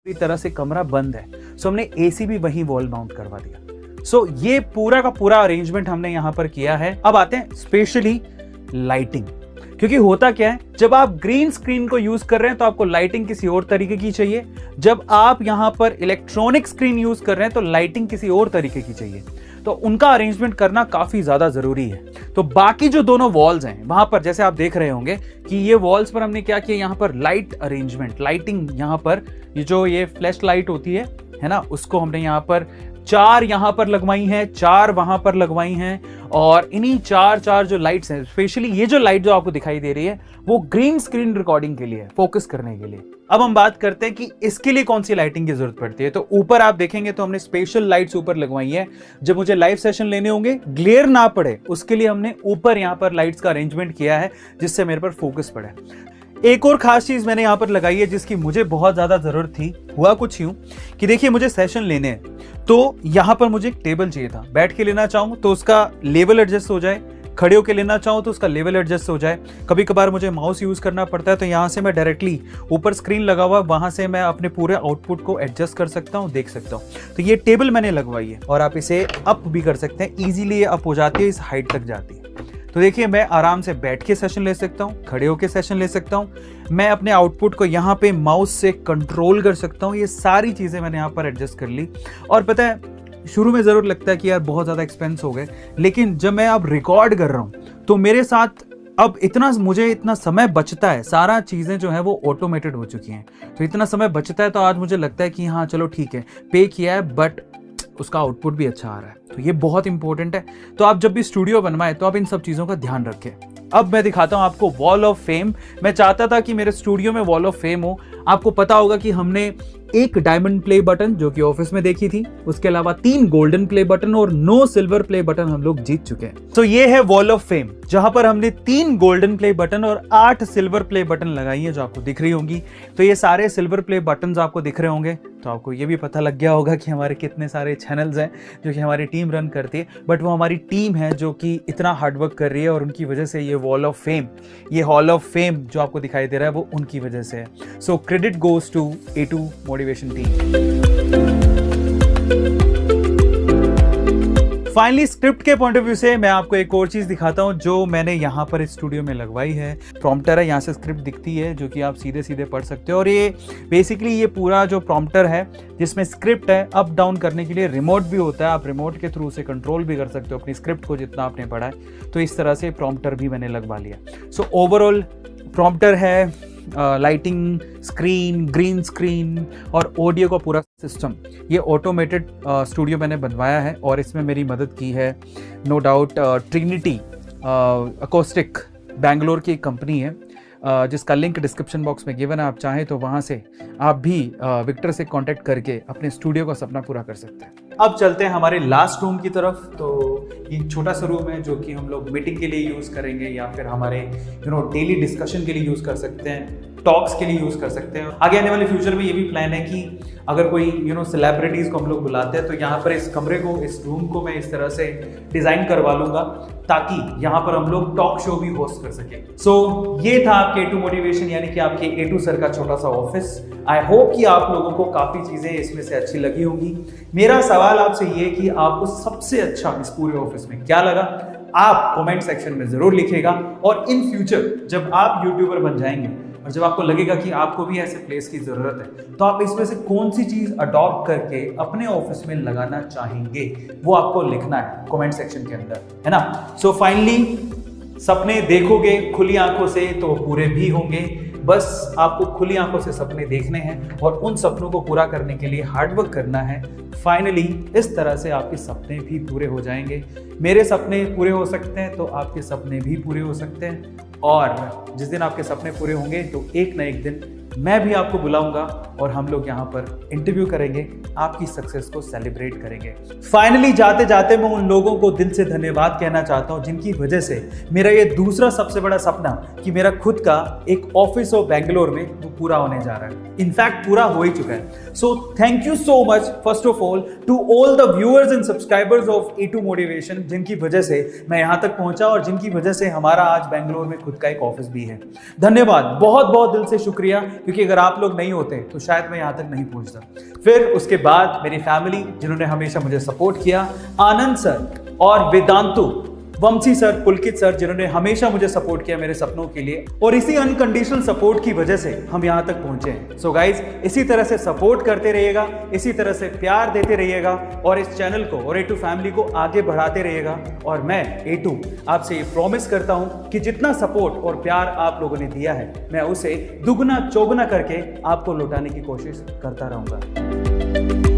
पूरी तरह से कमरा बंद है, सो हमने एसी भी वहीं वॉल माउंट करवा दिया। सो ये पूरा का पूरा अरेंजमेंट हमने यहाँ पर किया है। अब आते हैं स्पेशली लाइटिंग, क्योंकि होता क्या है, जब आप ग्रीन स्क्रीन को यूज कर रहे हैं तो आपको लाइटिंग किसी और तरीके की चाहिए, जब आप यहां पर इलेक्ट्रॉनिक स्क्रीन यूज कर रहे हैं तो लाइटिंग किसी और तरीके की चाहिए। तो उनका अरेंजमेंट करना काफी ज्यादा जरूरी है। तो बाकी जो दोनों वॉल्स हैं वहां पर जैसे आप देख रहे होंगे कि ये वॉल्स पर हमने क्या किया, यहां पर लाइट अरेंजमेंट, लाइटिंग यहां पर ये फ्लैश लाइट होती है ना, उसको हमने यहां पर 4 यहां पर लगवाई हैं, 4 वहां पर लगवाई हैं। और इन्हीं 4 जो लाइट्स हैं, स्पेशली ये जो लाइट जो आपको दिखाई दे रही है वो ग्रीन स्क्रीन रिकॉर्डिंग के लिए है, फोकस करने के लिए। अब हम बात करते हैं कि इसके लिए कौन सी लाइटिंग की जरूरत पड़ती है। तो ऊपर आप देखेंगे तो हमने स्पेशल लाइट्स ऊपर लगवाई है। जब मुझे लाइव सेशन लेने होंगे, ग्लेयर ना पड़े, उसके लिए हमने ऊपर यहां पर लाइट्स का अरेंजमेंट किया है जिससे मेरे पर फोकस पड़े। एक और खास चीज मैंने यहां पर लगाई है जिसकी मुझे बहुत ज्यादा जरूरत थी। हुआ कुछ यूं कि देखिए, मुझे सेशन लेने हैं तो यहां पर मुझे एक टेबल चाहिए था। बैठ के लेना चाहूं तो उसका लेवल एडजस्ट हो जाए, खड़े होकर लेना चाहूं तो उसका लेवल एडजस्ट हो जाए। कभी कभार मुझे माउस यूज करना पड़ता है तो यहां से मैं डायरेक्टली, ऊपर स्क्रीन लगा हुआ, वहां से मैं अपने पूरे आउटपुट को एडजस्ट कर सकता हूं, देख सकता हूं। तो ये टेबल मैंने लगवाई है और आप इसे अप भी कर सकते हैं, इजीली ये अप हो जाती है, इस हाइट तक जाती है। तो देखिए, मैं आराम से बैठ के सेशन ले सकता हूँ, खड़े होके सेशन ले सकता हूँ, मैं अपने आउटपुट को यहाँ पे माउस से कंट्रोल कर सकता हूँ। ये सारी चीज़ें मैंने यहाँ पर एडजस्ट कर ली। और पता है, शुरू में ज़रूर लगता है कि यार बहुत ज़्यादा एक्सपेंस हो गए, लेकिन जब मैं अब रिकॉर्ड कर रहा हूँ तो मेरे साथ अब मुझे इतना समय बचता है, सारा चीज़ें जो है वो ऑटोमेटेड हो चुकी हैं। तो इतना समय बचता है तो आज मुझे लगता है कि हाँ चलो ठीक है, पे किया है बट उसका आउटपुट भी अच्छा आ रहा है। तो ये बहुत इंपॉर्टेंट है। तो आप जब भी स्टूडियो बनवाएं तो आप इन सब चीज़ों का ध्यान रखें। अब मैं दिखाता हूं आपको वॉल ऑफ फेम। मैं चाहता था कि मेरे स्टूडियो में वॉल ऑफ फेम हो। आपको पता होगा कि हमने एक डायमंड प्ले बटन जो कि ऑफिस में देखी थी, उसके अलावा 3 गोल्डन प्ले बटन और 9 सिल्वर प्ले बटन हम लोग जीत चुके हैं। तो ये है वॉल ऑफ फेम, जहां पर हमने 3 गोल्डन प्ले बटन और 8 सिल्वर प्ले बटन लगाई है जो आपको दिख रही होंगी। तो ये सारे सिल्वर प्ले बटन आपको दिख रहे होंगे तो आपको ये भी पता लग गया होगा कि हमारे कितने सारे चैनल्स हैं जो कि हमारी टीम रन करती है। बट वो हमारी टीम है जो कि इतना हार्डवर्क कर रही है और उनकी वजह से ये वॉल ऑफ फेम, ये हॉल ऑफ फेम जो आपको दिखाई दे रहा है वो उनकी वजह से है। So credit goes to A2 motivation team. Finally script के पॉइंट ऑफ व्यू से मैं आपको एक और चीज दिखाता हूं जो मैंने यहां पर इस स्टूडियो में लगवाई है। प्रॉम्प्टर है, यहां से स्क्रिप्ट दिखती है जो कि आप सीधे सीधे पढ़ सकते हो। और ये बेसिकली ये पूरा जो प्रॉम्प्टर है जिसमें स्क्रिप्ट है, अप डाउन करने के लिए रिमोट भी होता है। आप रिमोट के थ्रू से कंट्रोल भी कर सकते हो अपनी स्क्रिप्ट को जितना आपने पढ़ा है। तो इस तरह से प्रॉम्प्टर भी मैंने लगवा लिया। सो ओवरऑल प्रॉम्प्टर है, लाइटिंग, स्क्रीन, ग्रीन स्क्रीन और ऑडियो का पूरा सिस्टम, ये ऑटोमेटेड स्टूडियो मैंने बनवाया है। और इसमें मेरी मदद की है no doubt Trinity Acoustic, Bangalore की एक कंपनी है जिसका लिंक डिस्क्रिप्शन बॉक्स में गिवन है। आप चाहें तो वहाँ से आप भी विक्टर से कांटेक्ट करके अपने स्टूडियो का सपना पूरा कर सकते हैं। अब चलते हैं हमारे लास्ट रूम की तरफ। तो ये छोटा सा रूम है जो कि हम लोग मीटिंग के लिए यूज़ करेंगे या फिर हमारे डेली डिस्कशन के लिए यूज़ कर सकते हैं, टॉक्स के लिए यूज़ कर सकते हैं। आगे आने वाले फ्यूचर में ये भी प्लान है कि अगर कोई सेलिब्रिटीज़ को हम लोग बुलाते हैं तो यहाँ पर इस कमरे को, इस रूम को मैं इस तरह से डिज़ाइन करवा लूँगा ताकि यहाँ पर हम लोग टॉक शो भी होस्ट कर सकें। सो ये था आपके A2 मोटिवेशन, यानी कि आपके A2 सर का छोटा सा ऑफिस। आई होप कि आप लोगों को काफ़ी चीज़ें इसमें से अच्छी लगी होंगी। मेरा सवाल आपसे ये कि आपको सबसे अच्छा इस पूरे ऑफिस में क्या लगा, आप कमेंट सेक्शन में ज़रूर लिखिएगा। और इन फ्यूचर जब आप यूट्यूबर बन जाएंगे और जब आपको लगेगा कि आपको भी ऐसे प्लेस की ज़रूरत है तो आप इसमें से कौन सी चीज़ अडॉप्ट करके अपने ऑफिस में लगाना चाहेंगे, वो आपको लिखना है कमेंट सेक्शन के अंदर, है ना। सो फाइनली, सपने देखोगे खुली आंखों से तो पूरे भी होंगे। बस आपको खुली आंखों से सपने देखने हैं और उन सपनों को पूरा करने के लिए हार्डवर्क करना है। फाइनली इस तरह से आपके सपने भी पूरे हो जाएंगे। मेरे सपने पूरे हो सकते हैं तो आपके सपने भी पूरे हो सकते हैं। और जिस दिन आपके सपने पूरे होंगे तो एक न एक दिन मैं भी आपको बुलाऊंगा और हम लोग यहाँ पर इंटरव्यू करेंगे, आपकी सक्सेस को सेलिब्रेट करेंगे। फाइनली जाते जाते मैं उन लोगों को दिल से धन्यवाद कहना चाहता हूँ जिनकी वजह से मेरा ये दूसरा सबसे बड़ा सपना कि मेरा खुद का एक ऑफिस हो बेंगलोर में, वो पूरा होने जा रहा है। इनफैक्ट पूरा हो ही चुका है। So thank you so much first of all to all the viewers and subscribers of A2 motivation, जिनकी वजह से मैं यहाँ तक पहुंचा और जिनकी वजह से हमारा आज बेंगलोर में खुद का एक ऑफिस भी है। धन्यवाद, बहुत बहुत दिल से शुक्रिया क्योंकि अगर आप लोग नहीं होते तो शायद मैं यहाँ तक नहीं पहुँचता। फिर उसके बाद मेरी फैमिली जिन्होंने हमेशा मुझे सपोर्ट किया, आनंद सर और वेदांतु, वंशी सर, पुलकित सर जिन्होंने हमेशा मुझे सपोर्ट किया मेरे सपनों के लिए, और इसी अनकंडीशनल सपोर्ट की वजह से हम यहाँ तक पहुंचे हैं। सो गाइज, इसी तरह से सपोर्ट करते रहिएगा, इसी तरह से प्यार देते रहिएगा और इस चैनल को और A2 फैमिली को आगे बढ़ाते रहिएगा। और मैं A2 आपसे ये प्रॉमिस करता हूं कि जितना सपोर्ट और प्यार आप लोगों ने दिया है, मैं उसे दुगना चौगुना करके आपको लौटाने की कोशिश करता रहूंगा।